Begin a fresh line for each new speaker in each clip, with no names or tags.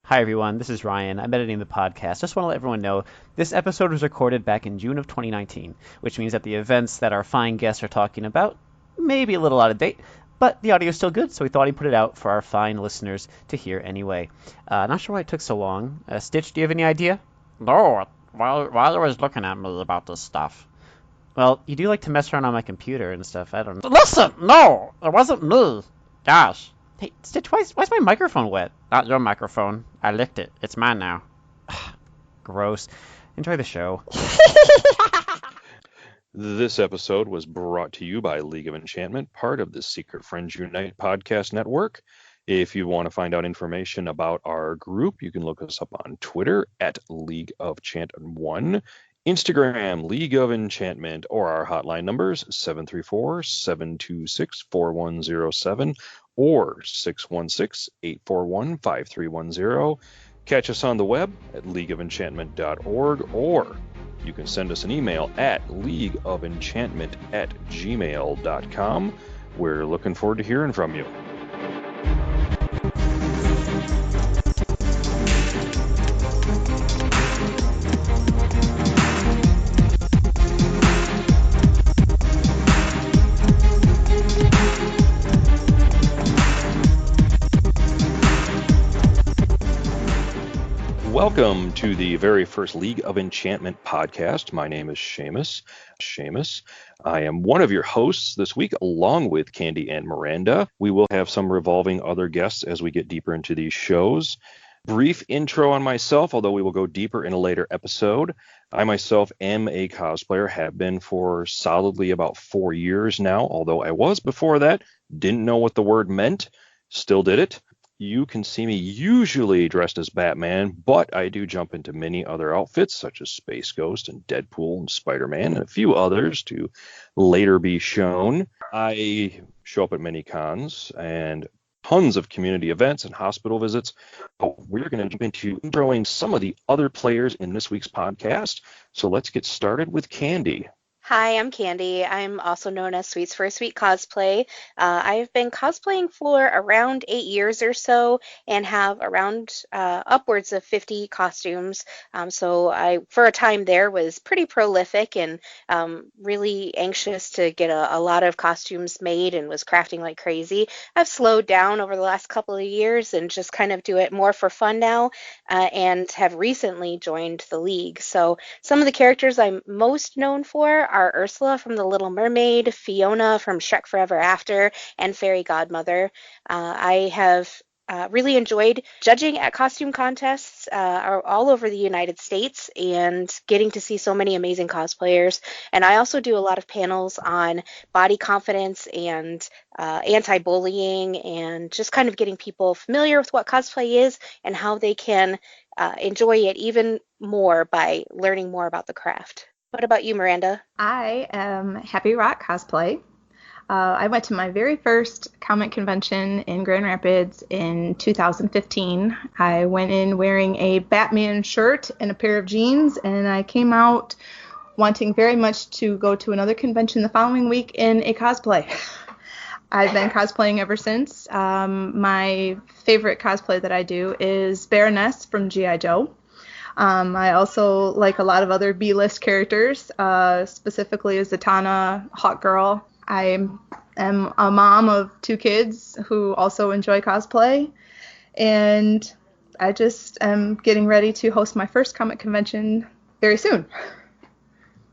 Hi everyone, this is Ryan. I'm editing the podcast. Just want to let everyone know this episode was recorded back in June of 2019, which means that the events that our fine guests are talking about may be a little out of date, but the audio is still good, so we thought he'd put it out for our fine listeners to hear anyway. Not sure why it took so long. Stitch, do you have any idea?
No, while I was looking at me about this stuff.
Well, you do like to mess around on my computer and stuff. I don't know.
Listen, no, it wasn't me. Gosh,
Hey, Stitch, why's my microphone wet?
not your microphone. I licked it. It's mine now.
Gross. Enjoy the show.
This episode was brought to you by League of Enchantment, part of the Secret Friends Unite podcast network. If you want to find out information about our group, you can look us up on Twitter at League of Chant1, Instagram, League of Enchantment, or our hotline numbers 734-726-4107 or 616-841-5310. Catch us on the web at leagueofenchantment.org, or you can send us an email at leagueofenchantment@gmail.com. We're looking forward to hearing from you. Welcome to the very first League of Enchantment podcast. My name is Shamus. I am one of your hosts this week, along with Candy and Miranda. We will have some revolving other guests as we get deeper into these shows. Brief intro on myself, although we will go deeper in a later episode. I myself am a cosplayer, have been for solidly about 4 years now, although I was before that, didn't know what the word meant, still did it. You can see me usually dressed as Batman, but I do jump into many other outfits such as Space Ghost and Deadpool and Spider-Man and a few others to later be shown. I show up at many cons and tons of community events and hospital visits. But we're going to jump into introing some of the other players in this week's podcast. So let's get started with Candy.
Hi, I'm Candy. I'm also known as Sweets for a Sweet Cosplay. I've been cosplaying for around 8 years or so and have around upwards of 50 costumes. So I, for a time there, was pretty prolific and really anxious to get a lot of costumes made and was crafting like crazy. I've slowed down over the last couple of years and just kind of do it more for fun now and have recently joined the League. So some of the characters I'm most known for are Ursula from The Little Mermaid, Fiona from Shrek Forever After, and Fairy Godmother. I have really enjoyed judging at costume contests all over the United States and getting to see so many amazing cosplayers. And I also do a lot of panels on body confidence and anti-bullying and just kind of getting people familiar with what cosplay is and how they can enjoy it even more by learning more about the craft. What about you, Miranda?
I am Happy Rock Cosplay. I went to my very first comic convention in Grand Rapids in 2015. I went in wearing a Batman shirt and a pair of jeans, and I came out wanting very much to go to another convention the following week in a cosplay. I've been cosplaying ever since. My favorite cosplay that I do is Baroness from G.I. Joe. I also like a lot of other B-list characters, specifically Zatanna, Hawk Girl. I am a mom of 2 kids who also enjoy cosplay, and I just am getting ready to host my first comic convention very soon.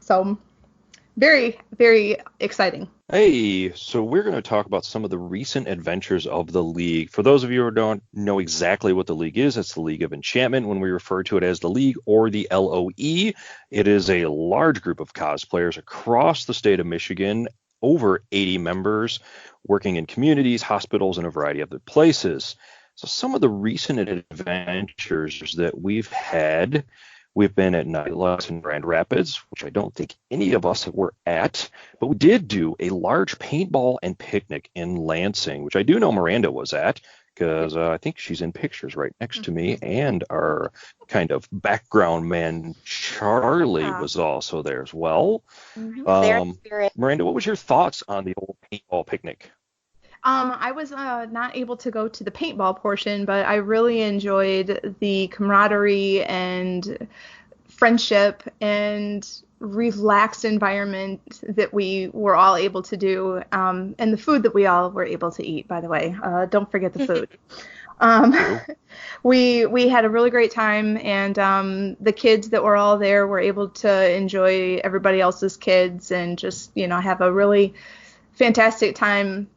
So very, very exciting.
Hey, so we're going to talk about some of the recent adventures of the League. For those of you who don't know exactly what the League is, it's the League of Enchantment. When we refer to it as the League or the LOE, it is a large group of cosplayers across the state of Michigan, over 80 members, working in communities, hospitals, and a variety of other places. So some of the recent adventures that we've had, we've been at Night Lights in Grand Rapids, which I don't think any of us were at, but we did do a large paintball and picnic in Lansing, which I do know Miranda was at, because I think she's in pictures right next to me, and our kind of background man, Charlie, was also there as well. Miranda, what was your thoughts on the old paintball picnic?
I was not able to go to the paintball portion, but I really enjoyed the camaraderie and friendship and relaxed environment that we were all able to do, and the food that we all were able to eat, by the way. Don't forget the food. We had a really great time, and the kids that were all there were able to enjoy everybody else's kids and just, have a really fantastic time,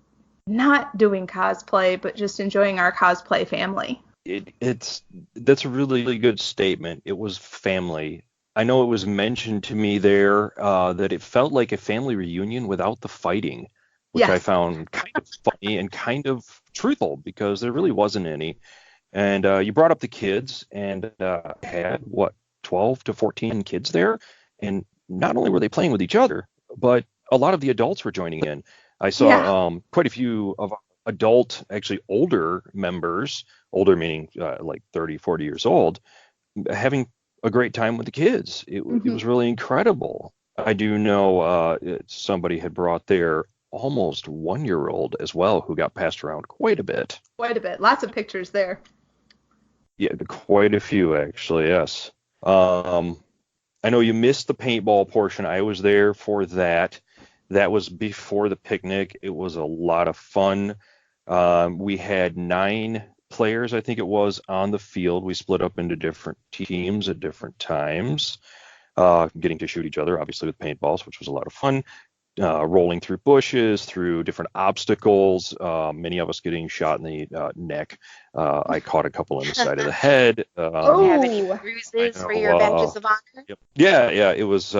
not doing cosplay, but just enjoying our cosplay family.
That's a really, really good statement. It was family. I know it was mentioned to me there that it felt like a family reunion without the fighting, which I found kind of funny and kind of truthful because there really wasn't any. And you brought up the kids and had, 12 to 14 kids there. And not only were they playing with each other, but a lot of the adults were joining in. I saw quite a few of adult, actually older members, older meaning like 30, 40 years old, having a great time with the kids. It was really incredible. I do know somebody had brought their almost 1-year-old as well, who got passed around quite a bit.
Quite a bit. Lots of pictures there.
Yeah, quite a few actually, yes. I know you missed the paintball portion. I was there for that. That was before the picnic. It was a lot of fun. We had 9 players, I think it was, on the field. We split up into different teams at different times, getting to shoot each other, obviously, with paintballs, which was a lot of fun. Rolling through bushes, through different obstacles, many of us getting shot in the neck. I caught a couple in the side of the head.
Have any bruises for your badges of honor?
Yep. Yeah, it was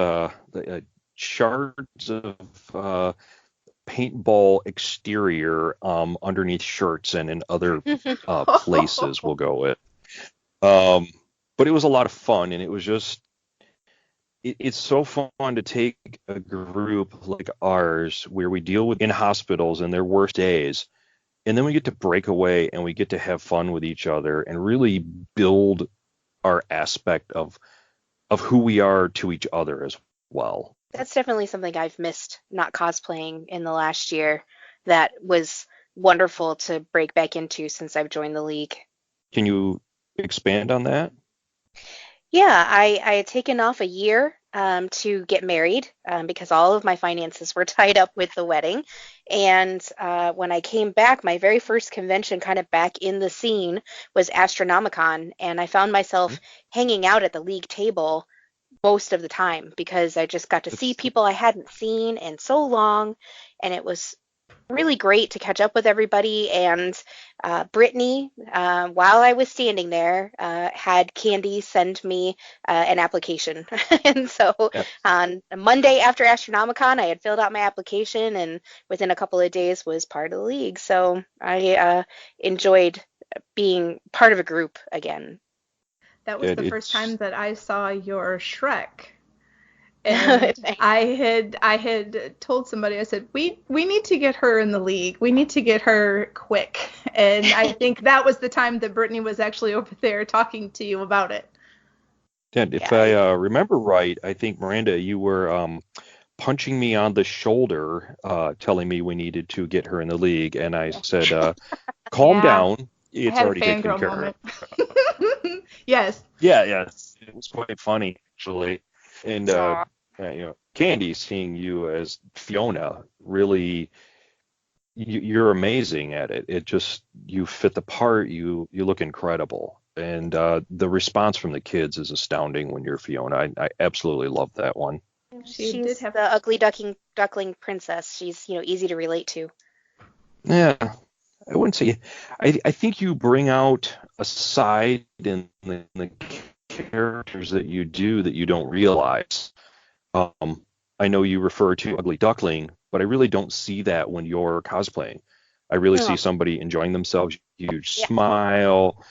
shards of paintball exterior underneath shirts and in other places we'll go with. But it was a lot of fun, and it was just it's so fun to take a group like ours where we deal with in hospitals and their worst days, and then we get to break away and we get to have fun with each other and really build our aspect of who we are to each other as well.
That's definitely something I've missed not cosplaying in the last year. That was wonderful to break back into since I've joined the league.
Can you expand on that?
Yeah, I had taken off a year to get married because all of my finances were tied up with the wedding. And when I came back, my very first convention kind of back in the scene was Astronomicon. And I found myself hanging out at the league table most of the time because I just got to see people I hadn't seen in so long. And it was really great to catch up with everybody. And Brittany, while I was standing there, had Candy send me an application. And so on Monday after Astronomicon, I had filled out my application and within a couple of days was part of the league. So I enjoyed being part of a group again.
That was the first time that I saw your Shrek. And I had told somebody, I said, we need to get her in the league. We need to get her quick. And I think that was the time that Brittany was actually over there talking to you about it.
And if I remember right, I think, Miranda, you were punching me on the shoulder, telling me we needed to get her in the league. And I said, calm down. It's already taken care of.
Yes.
Yeah. It was quite funny, actually. And Candy, seeing you as Fiona, really, you're amazing at it. It just, you fit the part. You look incredible, and the response from the kids is astounding when you're Fiona. I absolutely love that one.
She's the ugly duckling princess. She's easy to relate to.
Yeah. I wouldn't say. I think you bring out a side in the characters that you do that you don't realize. I know you refer to ugly duckling, but I really don't see that when you're cosplaying. I really see somebody enjoying themselves. You smile.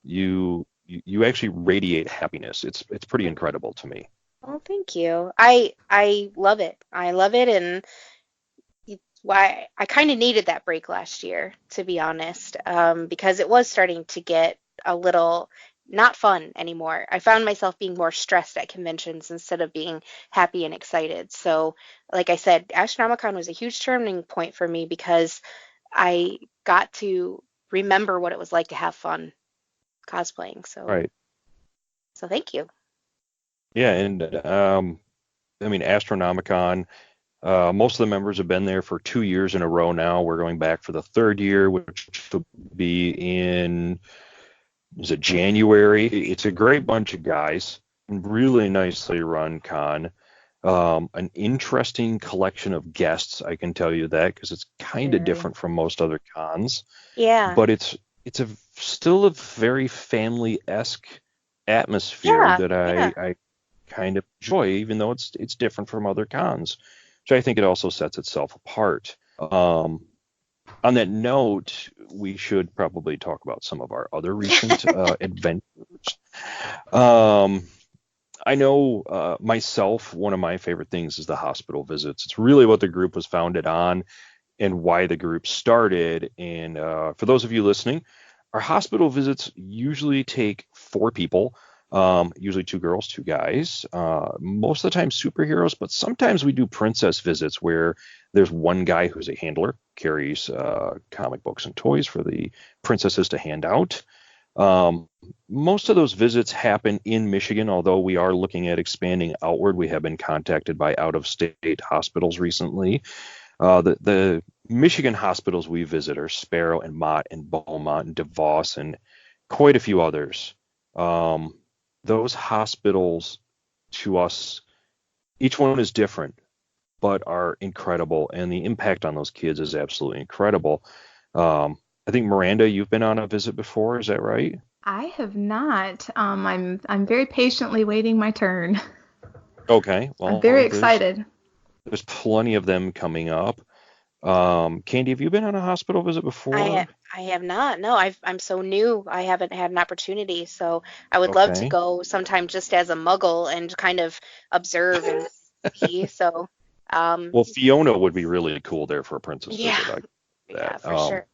You actually radiate happiness. It's pretty incredible to me.
Oh, thank you. I love it. I love it, and why I kind of needed that break last year, to be honest, because it was starting to get a little not fun anymore. I found myself being more stressed at conventions instead of being happy and excited. So, like I said, Astronomicon was a huge turning point for me because I got to remember what it was like to have fun cosplaying.
Right.
So thank you.
Yeah, and I mean, Astronomicon, most of the members have been there for 2 years in a row now. We're going back for the third year, which will be in, is it January? It's a great bunch of guys, really nicely run con. An interesting collection of guests, I can tell you that, because it's kind of different from most other cons.
Yeah.
But it's still a very family-esque atmosphere that I kind of enjoy, even though it's different from other cons. So I think it also sets itself apart. On that note, we should probably talk about some of our other recent adventures. I know myself, one of my favorite things is the hospital visits. It's really what the group was founded on and why the group started. And for those of you listening, our hospital visits usually take 4 people, usually 2 girls, 2 guys, most of the time superheroes, but sometimes we do princess visits where there's one guy who's a handler, carries comic books and toys for the princesses to hand out. Most of those visits happen in Michigan, although we are looking at expanding outward. We have been contacted by out-of-state hospitals recently. The Michigan hospitals we visit are Sparrow and Mott and Beaumont and DeVos and quite a few others. Those hospitals, to us, each one is different, but are incredible, and the impact on those kids is absolutely incredible. I think, Miranda, you've been on a visit before, is that right?
I have not. I'm very patiently waiting my turn.
Okay, well,
I'm very excited.
There's plenty of them coming up. Candy, have you been on a hospital visit before?
I have not. No, I'm so new. I haven't had an opportunity. So I would love to go sometime just as a muggle and kind of observe and see. So,
well, Fiona would be really cool there for a princess visit.
Yeah, for sure.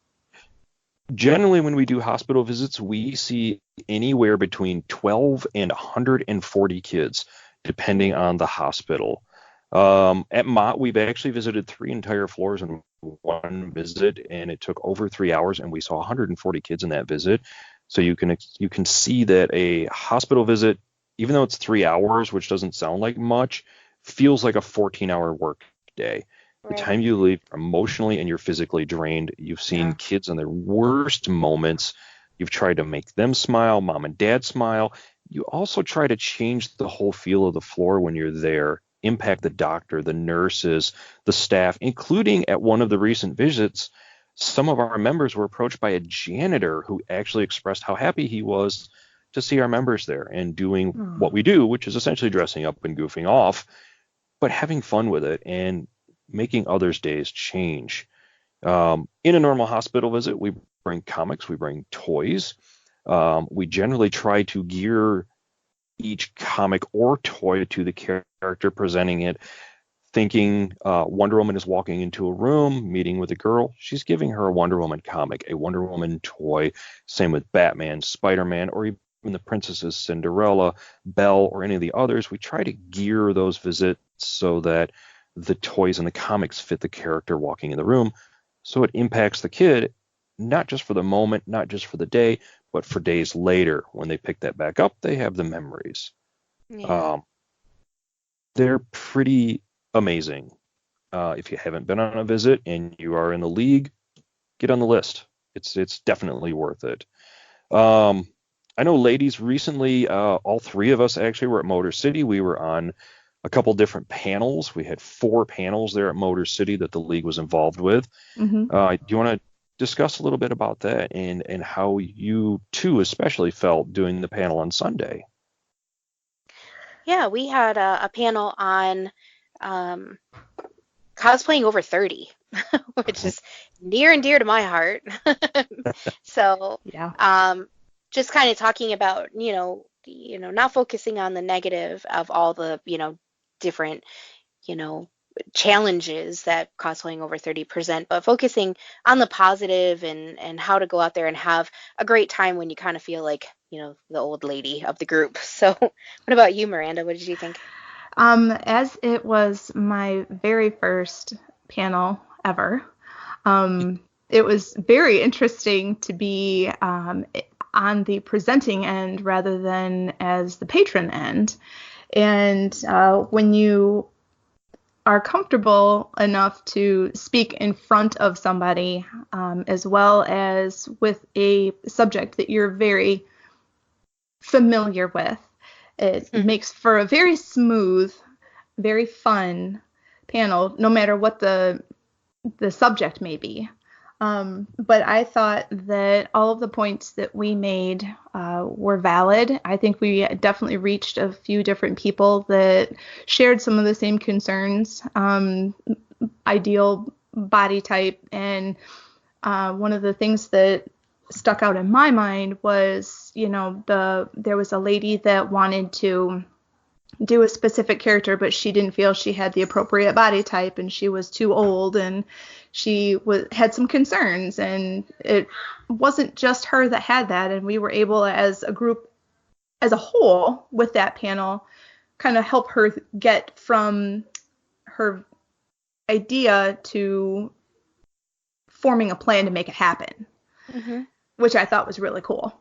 Generally, when we do hospital visits, we see anywhere between 12 and 140 kids, depending on the hospital. At Mott, we've actually visited 3 entire floors in one visit, and it took over 3 hours, and we saw 140 kids in that visit. So you can see that a hospital visit, even though it's 3 hours, which doesn't sound like much, feels like a 14-hour work day. The time you leave emotionally and you're physically drained, you've seen kids in their worst moments. You've tried to make them smile, mom and dad smile. You also try to change the whole feel of the floor when you're there, impact the doctor, the nurses, the staff, including at one of the recent visits, some of our members were approached by a janitor who actually expressed how happy he was to see our members there and doing what we do, which is essentially dressing up and goofing off, but having fun with it and making others' days change. In a normal hospital visit, we bring comics, we bring toys. We generally try to gear each comic or toy to the character presenting it. Thinking Wonder Woman is walking into a room, meeting with a girl. She's giving her a Wonder Woman comic, a Wonder Woman toy. Same with Batman, Spider-Man, or even the princesses, Cinderella, Belle, or any of the others. We try to gear those visits so that the toys and the comics fit the character walking in the room, so it impacts the kid, not just for the moment, not just for the day, but for days later. When they pick that back up, they have the memories. They're pretty amazing. If you haven't been on a visit and you are in the league, get on the list. It's definitely worth it. I know, ladies, recently all 3 of us actually were at Motor City. We were on a couple different panels. We had 4 panels there at Motor City that the league was involved with. Do you want to discuss a little bit about that and how you too especially felt doing the panel on Sunday?
Yeah, we had a panel on cosplaying over 30, which is near and dear to my heart. So, just kind of talking about, not focusing on the negative of all the, different, challenges that cosplaying over 30 present, but focusing on the positive and how to go out there and have a great time when you kind of feel like, the old lady of the group. So what about you, Miranda? What did you think?
As it was my very first panel ever, it was very interesting to be on the presenting end rather than as the patron end. And when you are comfortable enough to speak in front of somebody, as well as with a subject that you're very familiar with, it makes for a very smooth, very fun panel, no matter what the subject may be. But I thought that all of the points that we made were valid. I think we definitely reached a few different people that shared some of the same concerns, ideal body type. And one of the things that stuck out in my mind was, there was a lady that wanted to do a specific character, but she didn't feel she had the appropriate body type, and she was too old, and she had some concerns, and it wasn't just her that had that, and we were able, as a group, as a whole, with that panel, kind of help her get from her idea to forming a plan to make it happen, which I thought was really cool.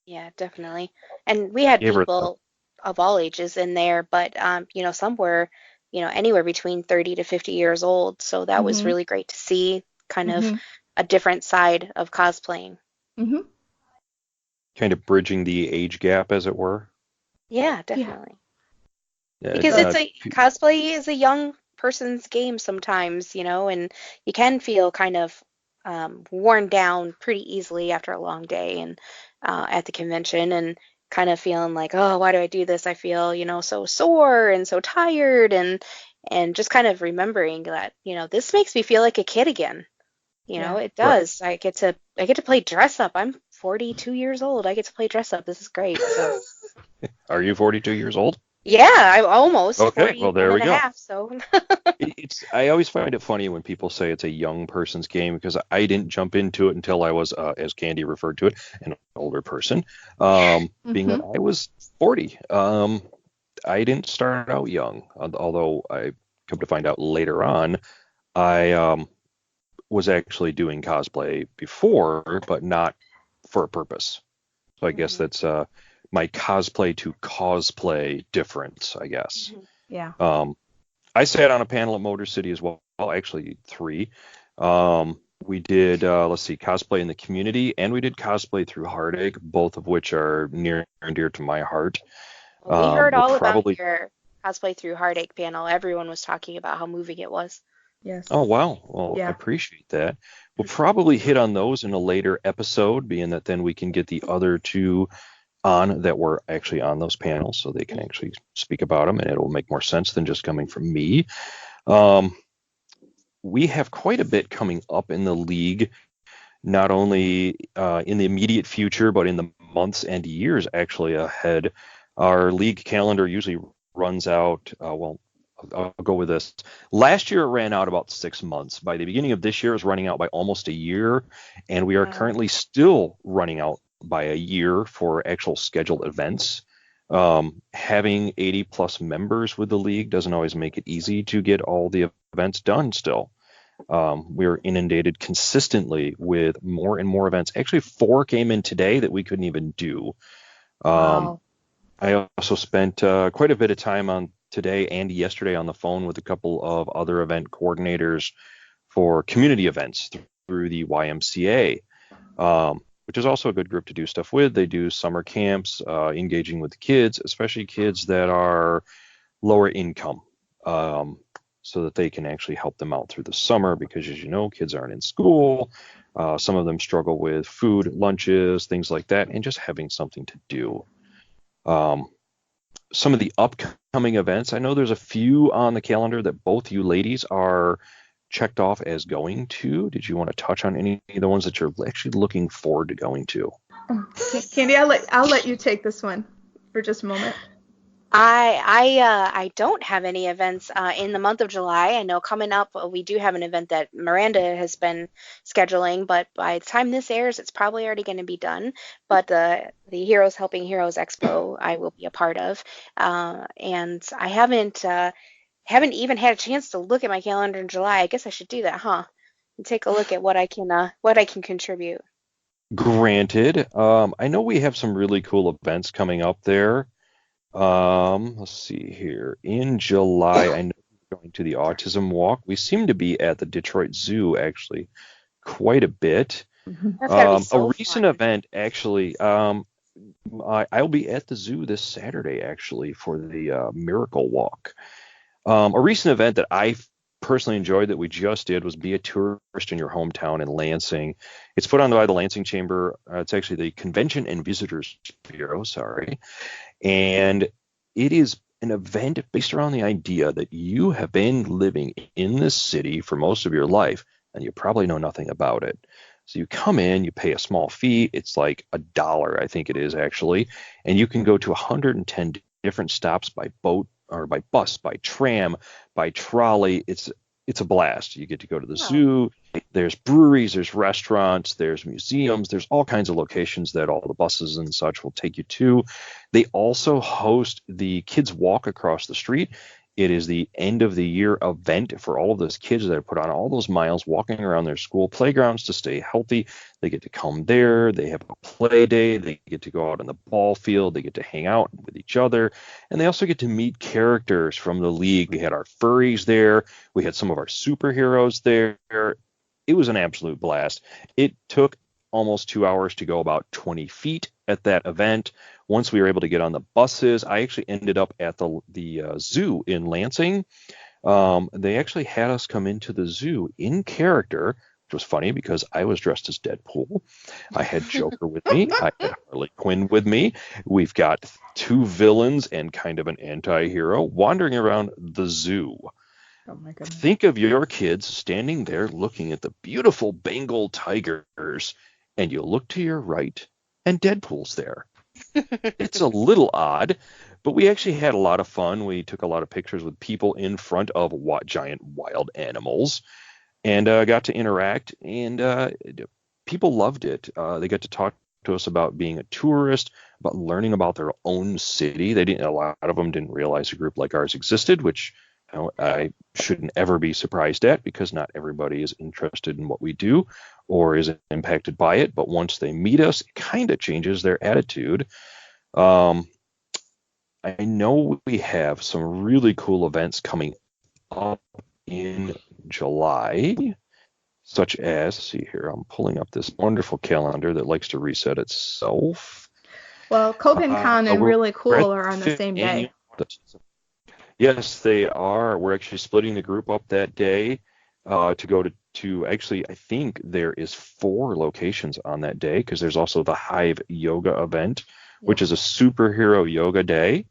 Yeah, definitely. And we had people of all ages in there, but some were, anywhere between 30 to 50 years old. So that was really great to see, kind of a different side of cosplaying.
Kind of bridging the age gap, as it were.
Yeah, definitely.
Yeah,
Because cosplay is a young person's game sometimes, and you can feel kind of worn down pretty easily after a long day and at the convention, and kind of feeling like, oh, why do I do this? I feel, so sore and so tired, and just kind of remembering that, this makes me feel like a kid again. It does. Right. I get to play dress up. I'm 42 years old. I get to play dress up. This is great. So.
Are you 42 years old?
Yeah, I'm almost.
Okay, well, there we go.
Half, so.
I always find it funny when people say it's a young person's game, because I didn't jump into it until I was, as Candy referred to it, an older person. Being that I was 40. I didn't start out young, although I come to find out later on, I was actually doing cosplay before, but not for a purpose. So I guess that's my cosplay to cosplay difference, I guess.
Yeah.
I sat on a panel at Motor City as well, actually 3. We did, cosplay in the community, and we did cosplay through Heartache, both of which are near and dear to my heart.
Well, we heard all about your cosplay through Heartache panel. Everyone was talking about how moving it was.
Yes.
Oh, wow. Well, I appreciate that. We'll probably hit on those in a later episode, being that then we can get the other 2 on that were actually on those panels, so they can actually speak about them, and it'll make more sense than just coming from me. We have quite a bit coming up in the league, not only in the immediate future, but in the months and years actually ahead. Our league calendar usually runs out, I'll go with this. Last year it ran out about 6 months. By the beginning of this year, it's running out by almost a year, and we are currently still running out by a year for actual scheduled events. Having 80 plus members with the league doesn't always make it easy to get all the events done still. We're inundated consistently with more and more events. Actually, 4 came in today that we couldn't even do.
Wow.
I also spent quite a bit of time on today and yesterday on the phone with a couple of other event coordinators for community events through the YMCA, which is also a good group to do stuff with. They do summer camps, engaging with the kids, especially kids that are lower income, so that they can actually help them out through the summer, because, as you know, kids aren't in school. Some of them struggle with food, lunches, things like that, and just having something to do. Some of the upcoming events, I know there's a few on the calendar that both you ladies are checked off as going to. Did you want to touch on any of the ones that you're actually looking forward to going to?
Candy, I'll let you take this one for just a moment.
I don't have any events in the month of July. I know coming up we do have an event that Miranda has been scheduling, but by the time this airs, it's probably already going to be done. But the Heroes Helping Heroes Expo I will be a part of, and I haven't even had a chance to look at my calendar in July. I guess I should do that, huh? take a look at what I can contribute.
Granted, I know we have some really cool events coming up there. Let's see here. In July, I know we're going to the Autism Walk. We seem to be at the Detroit Zoo, actually, quite a bit.
That's gotta be so
A recent
fun.
event, actually, I'll be at the zoo this Saturday, actually, for the Miracle Walk. A recent event that I personally enjoyed that we just did was Be a Tourist in Your Hometown in Lansing. It's put on by the Lansing Chamber. It's actually the Convention and Visitors Bureau, sorry. And it is an event based around the idea that you have been living in this city for most of your life, and you probably know nothing about it. So you come in, you pay a small fee. It's like $1, I think it is actually, and you can go to 110 different stops by boat or by bus, by tram, by trolley. It's a blast. You get to go to the zoo. There's breweries, there's restaurants, there's museums, there's all kinds of locations that all the buses and such will take you to. They also host the Kids Walk across the street. It is the end of the year event for all of those kids that have put on all those miles walking around their school playgrounds to stay healthy. They get to come there. They have a play day. They get to go out on the ball field. They get to hang out with each other. And they also get to meet characters from the league. We had our furries there. We had some of our superheroes there. It was an absolute blast. It took almost 2 hours to go about 20 feet at that event. Once we were able to get on the buses, I actually ended up at the zoo in Lansing. They actually had us come into the zoo in character, which was funny because I was dressed as Deadpool. I had Joker with me. I had Harley Quinn with me. We've got 2 villains and kind of an anti-hero wandering around the zoo.
Oh my goodness.
Think of your kids standing there looking at the beautiful Bengal tigers, and you look to your right, and Deadpool's there. It's a little odd, but we actually had a lot of fun. We took a lot of pictures with people in front of giant wild animals and got to interact, and people loved it. They got to talk to us about being a tourist, about learning about their own city. A lot of them didn't realize a group like ours existed, which I shouldn't ever be surprised at because not everybody is interested in what we do or is impacted by it. But once they meet us, it kind of changes their attitude. I know we have some really cool events coming up in July, such as, let's see here, I'm pulling up this wonderful calendar that likes to reset itself.
Well, CopenCon and Really Cool are on the
fifth
same day.
annual- Yes, they are. We're actually splitting the group up that day to go to actually, I think there is 4 locations on that day because there's also the Hive Yoga event, which is a superhero yoga day.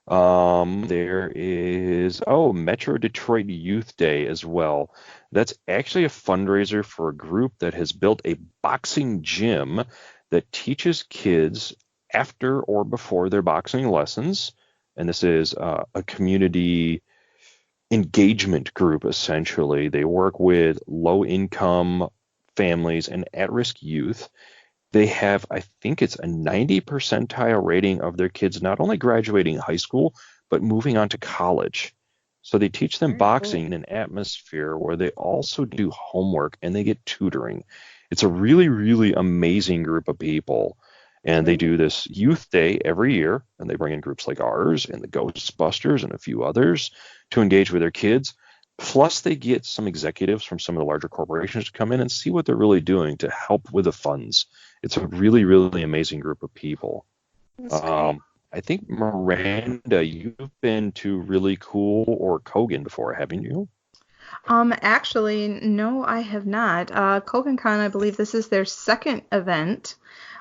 There is, Metro Detroit Youth Day as well. That's actually a fundraiser for a group that has built a boxing gym that teaches kids after or before their boxing lessons. And this is a community engagement group, essentially. They work with low-income families and at-risk youth. They have, I think it's a 90 percentile rating of their kids not only graduating high school, but moving on to college. So they teach them boxing in an atmosphere where they also do homework and they get tutoring. It's a really, really amazing group of people. And they do this youth day every year, and they bring in groups like ours and the Ghostbusters and a few others to engage with their kids. Plus, they get some executives from some of the larger corporations to come in and see what they're really doing to help with the funds. It's a really, really amazing group of people. I think, Miranda, you've been to Really Cool or Kogan before, haven't you?
Actually, no, I have not. CopenCon, I believe this is their second event.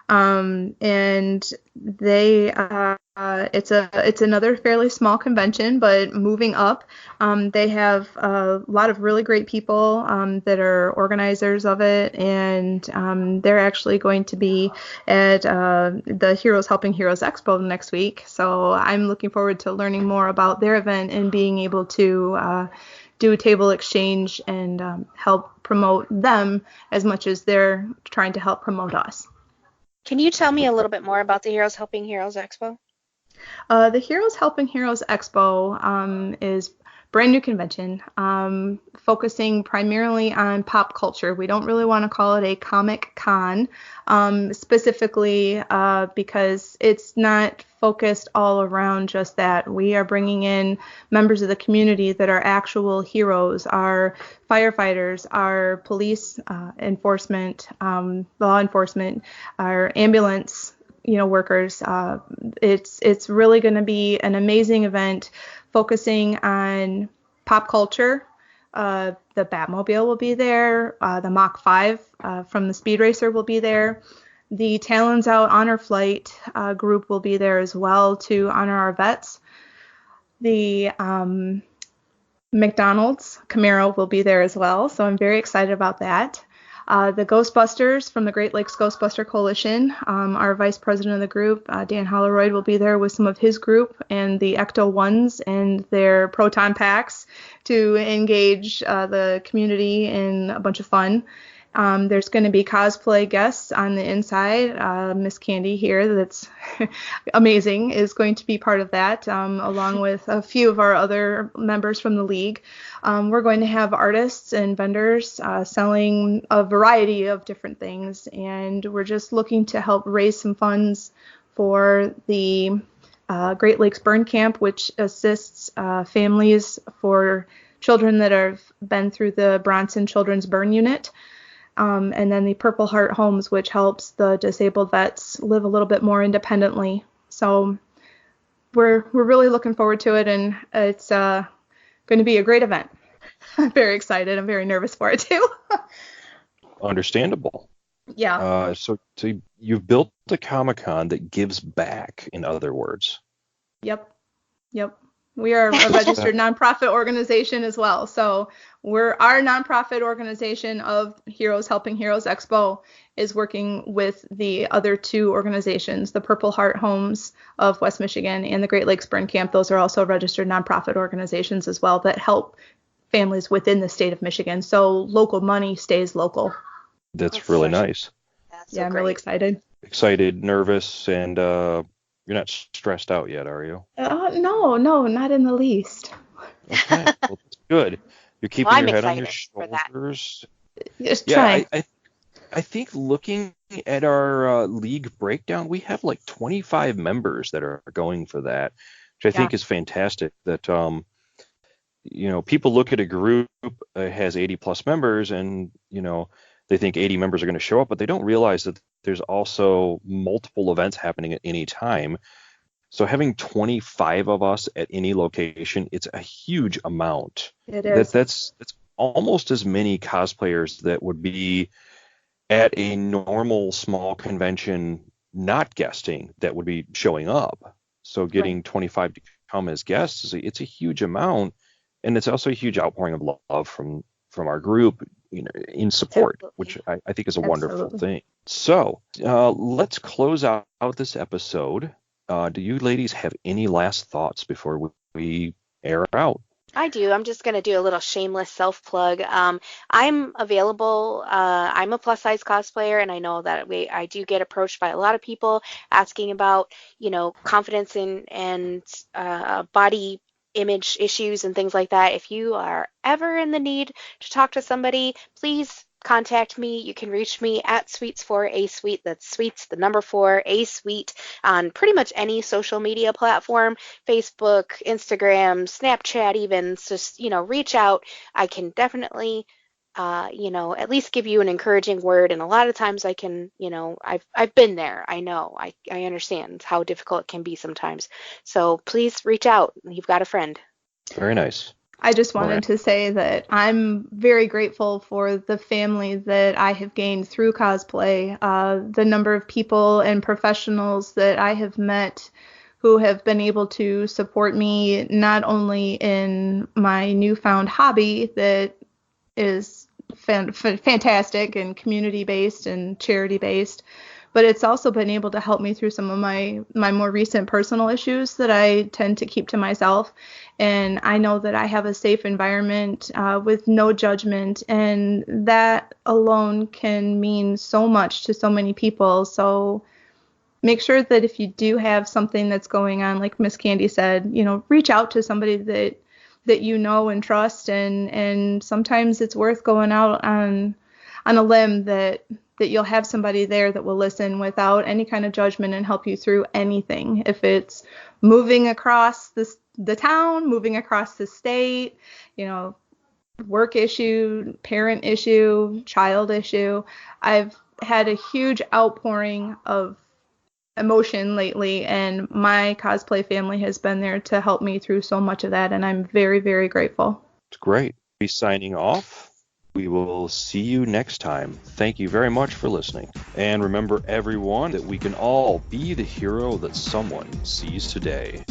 And they it's another fairly small convention, but moving up. They have a lot of really great people that are organizers of it, and they're actually going to be at the Heroes Helping Heroes Expo next week. So I'm looking forward to learning more about their event and being able to do a table exchange and help promote them as much as they're trying to help promote us.
Can you tell me a little bit more about the Heroes Helping Heroes Expo?
The Heroes Helping Heroes Expo is brand new convention, focusing primarily on pop culture. We don't really want to call it a comic con, specifically because it's not focused all around just that. We are bringing in members of the community that are actual heroes, our firefighters, our police enforcement, law enforcement, our ambulance workers. It's really going to be an amazing event focusing on pop culture. The Batmobile will be there. The Mach 5 from the Speed Racer will be there. The Talons Out Honor Flight group will be there as well to honor our vets. The McDonald's Camaro will be there as well, so I'm very excited about that. The Ghostbusters from the Great Lakes Ghostbuster Coalition, our vice president of the group, Dan Holleroyd, will be there with some of his group and the Ecto Ones and their proton packs to engage the community in a bunch of fun. There's going to be cosplay guests on the inside. Miss Candy here, that's amazing, is going to be part of that, along with a few of our other members from the league. We're going to have artists and vendors selling a variety of different things, and we're just looking to help raise some funds for the Great Lakes Burn Camp, which assists families for children that have been through the Bronson Children's Burn Unit. And then the Purple Heart Homes, which helps the disabled vets live a little bit more independently. So we're really looking forward to it, and it's going to be a great event. I'm very excited. I'm very nervous for it too.
Understandable.
Yeah.
So you've built a Comic-Con that gives back, in other words.
Yep. We are a registered nonprofit organization as well. So our nonprofit organization of Heroes Helping Heroes Expo is working with the other two organizations, the Purple Heart Homes of West Michigan and the Great Lakes Burn Camp. Those are also registered nonprofit organizations as well that help families within the state of Michigan. So local money stays local.
That's really nice.
That's
Yeah, I'm
great.
really excited.
Excited, nervous, and you're not stressed out yet, are you?
No, not in the least.
Okay, well, that's good. You're keeping
I'm
your head on your
excited for that.
shoulders.
Just
Yeah,
trying.
I think looking at our league breakdown, we have like 25 members that are going for that, which I think is fantastic. That people look at a group that has 80 plus members, and they think 80 members are going to show up, but they don't realize that there's also multiple events happening at any time. So having 25 of us at any location, it's a huge amount.
It is.
That's almost as many cosplayers that would be at a normal small convention not guesting that would be showing up. So getting 25 to come as guests, it's a huge amount, and it's also a huge outpouring of love from our group, in support, which I think is a wonderful thing. So let's close out this episode. Do you ladies have any last thoughts before we air out?
I do. I'm just going to do a little shameless self-plug. I'm available. I'm a plus-size cosplayer, and I know that I do get approached by a lot of people asking about, confidence and body image issues and things like that. If you are ever in the need to talk to somebody, please contact me. You can reach me at Sweets4A-Sweet. That's Sweets, the number 4, A-Sweet, on pretty much any social media platform, Facebook, Instagram, Snapchat even. Just, reach out. I can definitely, at least give you an encouraging word. And a lot of times I can, I've been there. I know. I understand how difficult it can be sometimes. So please reach out. You've got a friend.
Very nice.
I just wanted to say that I'm very grateful for the family that I have gained through cosplay, the number of people and professionals that I have met who have been able to support me not only in my newfound hobby that is fantastic and community-based and charity-based, but it's also been able to help me through some of my more recent personal issues that I tend to keep to myself. And I know that I have a safe environment with no judgment, and that alone can mean so much to so many people. So make sure that if you do have something that's going on, like Miss Candy said, reach out to somebody that that you know and trust, and sometimes it's worth going out on a limb that you'll have somebody there that will listen without any kind of judgment and help you through anything. If it's moving across the town, moving across the state, work issue, parent issue, child issue. I've had a huge outpouring of emotion lately, and my cosplay family has been there to help me through so much of that, and I'm very, very grateful.
It's great. Be signing off. We will see you next time. Thank you very much for listening. And remember, everyone, that we can all be the hero that someone sees today.